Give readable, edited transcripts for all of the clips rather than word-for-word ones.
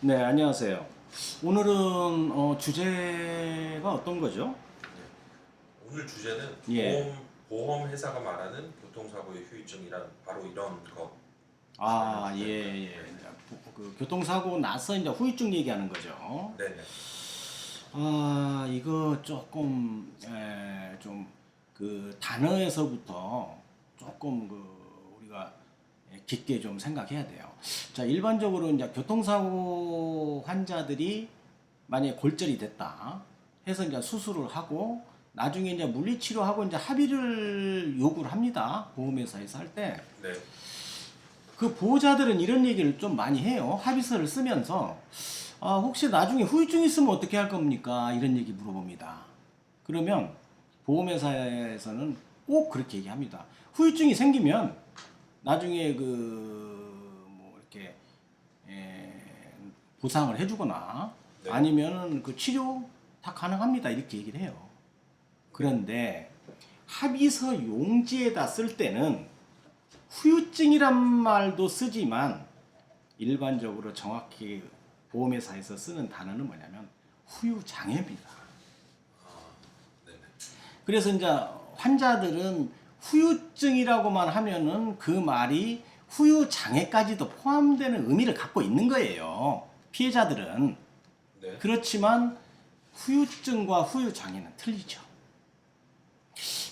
네, 안녕하세요. 오늘은 주제가 어떤 거죠? 오늘 주제는 예. 보험 회사가 말하는 교통사고의 후유증이란 바로 이런 거 설명 아, 좀 예, 해볼까요? 예. 이제 그 교통사고 나서 이제 후유증 얘기하는 거죠. 네네. 아, 이거 조금 좀 그 단어에서부터 조금 우리가 깊게 좀 생각해야 돼요. 자, 일반적으로 이제 교통사고 환자들이 만약에 골절이 됐다 해서 이제 수술을 하고 나중에 이제 물리치료하고 이제 합의를 요구를 합니다. 보험회사에서 할 때. 네. 그 보호자들은 이런 얘기를 좀 많이 해요. 합의서를 쓰면서 혹시 나중에 후유증 있으면 어떻게 할 겁니까? 이런 얘기 물어봅니다. 그러면 보험회사에서는 꼭 그렇게 얘기합니다. 후유증이 생기면 나중에 뭐 이렇게 에, 보상을 해주거나 네. 아니면은 그 치료 다 가능합니다. 이렇게 얘기를 해요. 그런데 합의서 용지에다 쓸 때는 후유증이란 말도 쓰지만 일반적으로 정확히 보험회사에서 쓰는 단어는 뭐냐면 후유장애입니다. 네네. 그래서 이제 환자들은 후유증이라고만 하면은 그 말이 후유장애까지도 포함되는 의미를 갖고 있는 거예요. 피해자들은. 네. 그렇지만 후유증과 후유장애는 틀리죠.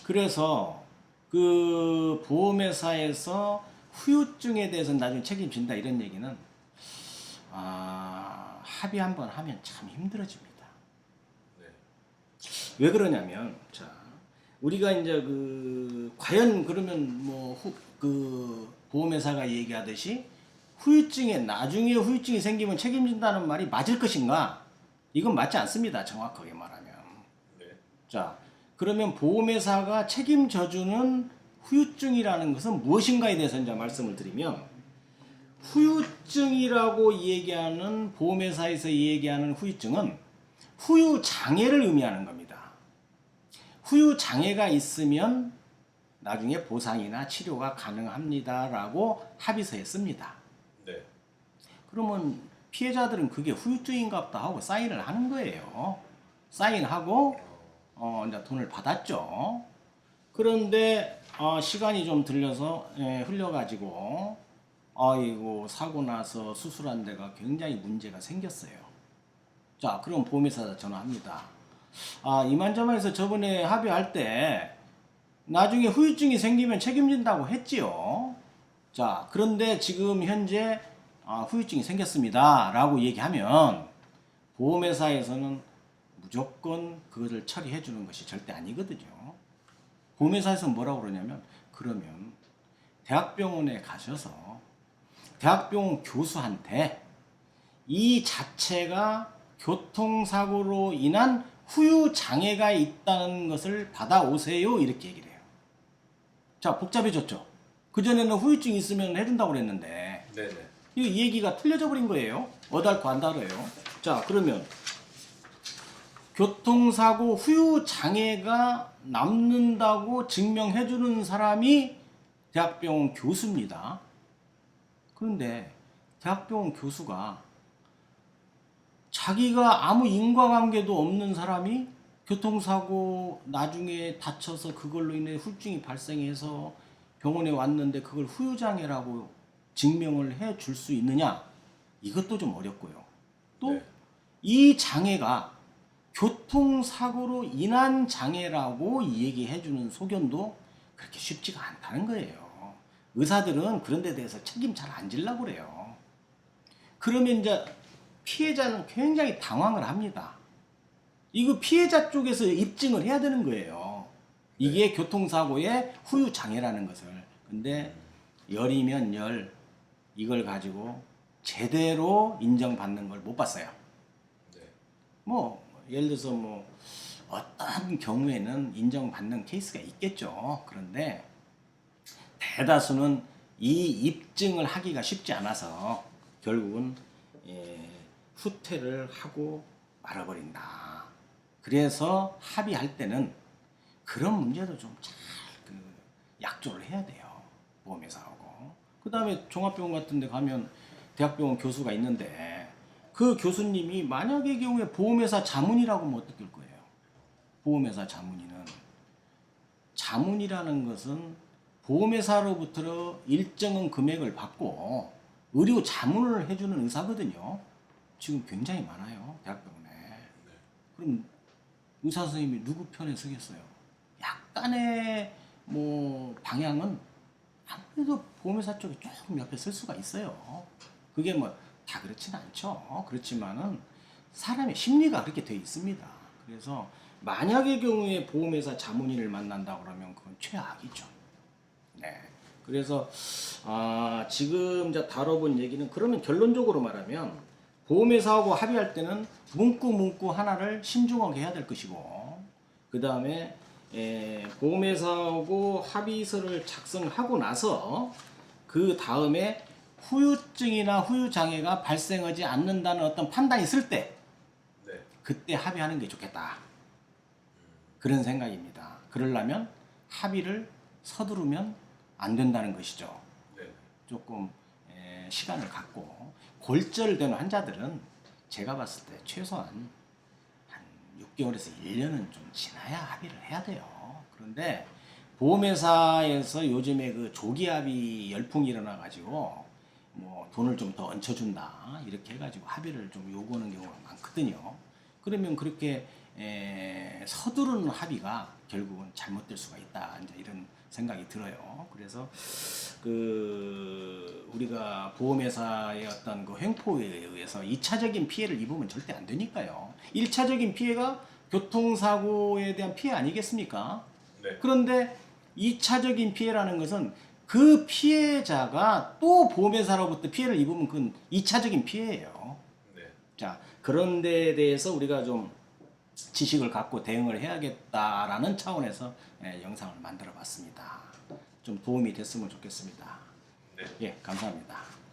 그래서 그 보험회사에서 후유증에 대해서 나중에 책임진다 이런 얘기는 합의 한번 하면 참 힘들어집니다. 네. 왜 그러냐면 자 우리가 이제 과연 그러면 그 보험회사가 얘기하듯이 후유증에 나중에 후유증이 생기면 책임진다는 말이 맞을 것인가? 이건 맞지 않습니다. 정확하게 말하면. 네. 자, 그러면 보험회사가 책임져주는 후유증이라는 것은 무엇인가에 대해서 이제 말씀을 드리면 후유증이라고 얘기하는 보험회사에서 얘기하는 후유증은 후유장애를 의미하는 겁니다. 후유장애가 있으면 나중에 보상이나 치료가 가능합니다라고 합의서에 씁니다. 네. 그러면 피해자들은 그게 후유증인가 보다 하고 사인을 하는 거예요. 사인하고 이제 돈을 받았죠. 그런데 시간이 좀 들려서 흘려가지고 아이고 사고 나서 수술한 데가 굉장히 문제가 생겼어요. 자, 그럼 보험회사 전화합니다. 이만저만해서 저번에 합의할 때 나중에 후유증이 생기면 책임진다고 했지요. 자, 그런데 지금 현재 후유증이 생겼습니다. 라고 얘기하면 보험회사에서는 무조건 그거를 처리해 주는 것이 절대 아니거든요. 보험회사에서 뭐라고 그러냐면 그러면 대학병원에 가셔서 대학병원 교수한테 이 자체가 교통사고로 인한 후유장애가 있다는 것을 받아오세요. 이렇게 얘기를 해요. 자, 복잡해졌죠? 그전에는 후유증 있으면 해준다고 그랬는데 네네. 이 얘기가 틀려져 버린 거예요. 어달고 안 달아요. 자, 그러면 교통사고 후유장애가 남는다고 증명해주는 사람이 대학병원 교수입니다. 그런데 대학병원 교수가 자기가 아무 인과관계도 없는 사람이 교통사고 나중에 다쳐서 그걸로 인해 후유증이 발생해서 병원에 왔는데 그걸 후유장애라고 증명을 해 줄 수 있느냐? 이것도 좀 어렵고요. 또 네. 이 장애가 교통사고로 인한 장애라고 얘기해 주는 소견도 그렇게 쉽지가 않다는 거예요. 의사들은 그런 데 대해서 책임 잘 안 지려고 그래요. 그러면 이제 피해자는 굉장히 당황을 합니다. 이거 피해자 쪽에서 입증을 해야 되는 거예요. 네. 이게 교통사고의 후유장애라는 것을. 근데 열이면 열, 이걸 가지고 제대로 인정받는 걸 못 봤어요. 네. 예를 들어서 어떤 경우에는 인정받는 케이스가 있겠죠. 그런데 대다수는 이 입증을 하기가 쉽지 않아서 결국은 후퇴를 하고 말아버린다. 그래서 합의할 때는 그런 문제도 좀 잘 약조를 해야 돼요. 보험회사하고. 그 다음에 종합병원 같은 데 가면 대학병원 교수가 있는데 그 교수님이 만약의 경우에 보험회사 자문이라고 하면 어떨 거예요? 보험회사 자문인은 자문이라는 것은 보험회사로부터 일정한 금액을 받고 의료 자문을 해주는 의사거든요. 지금 굉장히 많아요. 대학병원에. 그럼 의사 선생님이 누구 편에 서겠어요? 약간의 뭐 방향은 아무래도 보험회사 쪽에 조금 옆에 설 수가 있어요. 그게 뭐 다 그렇지는 않죠. 그렇지만은 사람의 심리가 그렇게 돼 있습니다. 그래서 만약의 경우에 보험회사 자문인을 만난다 그러면 그건 최악이죠. 네. 그래서 지금 이제 다뤄본 얘기는 그러면 결론적으로 말하면 보험회사하고 합의할 때는 문구 하나를 신중하게 해야 될 것이고 그 다음에 보험회사하고 합의서를 작성하고 나서 그 다음에 후유증이나 후유장애가 발생하지 않는다는 어떤 판단이 있을 때 네. 그때 합의하는 게 좋겠다. 그런 생각입니다. 그러려면 합의를 서두르면 안 된다는 것이죠. 네. 조금 시간을 갖고 골절된 환자들은 제가 봤을 때 최소한 한 6개월에서 1년은 좀 지나야 합의를 해야 돼요. 그런데 보험회사에서 요즘에 그 조기합의 열풍이 일어나 가지고 뭐 돈을 좀 더 얹혀준다 이렇게 해가지고 합의를 좀 요구하는 경우가 많거든요. 그러면 그렇게 서두르는 합의가 결국은 잘못될 수가 있다 이제 이런 생각이 들어요. 그래서 그 우리가 보험회사의 어떤 그 횡포에 의해서 2차적인 피해를 입으면 절대 안 되니까요. 1차적인 피해가 교통사고에 대한 피해 아니겠습니까? 네. 그런데 2차적인 피해라는 것은 그 피해자가 또 보험회사로부터 피해를 입으면 그건 2차적인 피해예요. 네. 자, 그런 데에 대해서 우리가 좀 지식을 갖고 대응을 해야겠다라는 차원에서 영상을 만들어 봤습니다. 좀 도움이 됐으면 좋겠습니다. 네. 예, 감사합니다.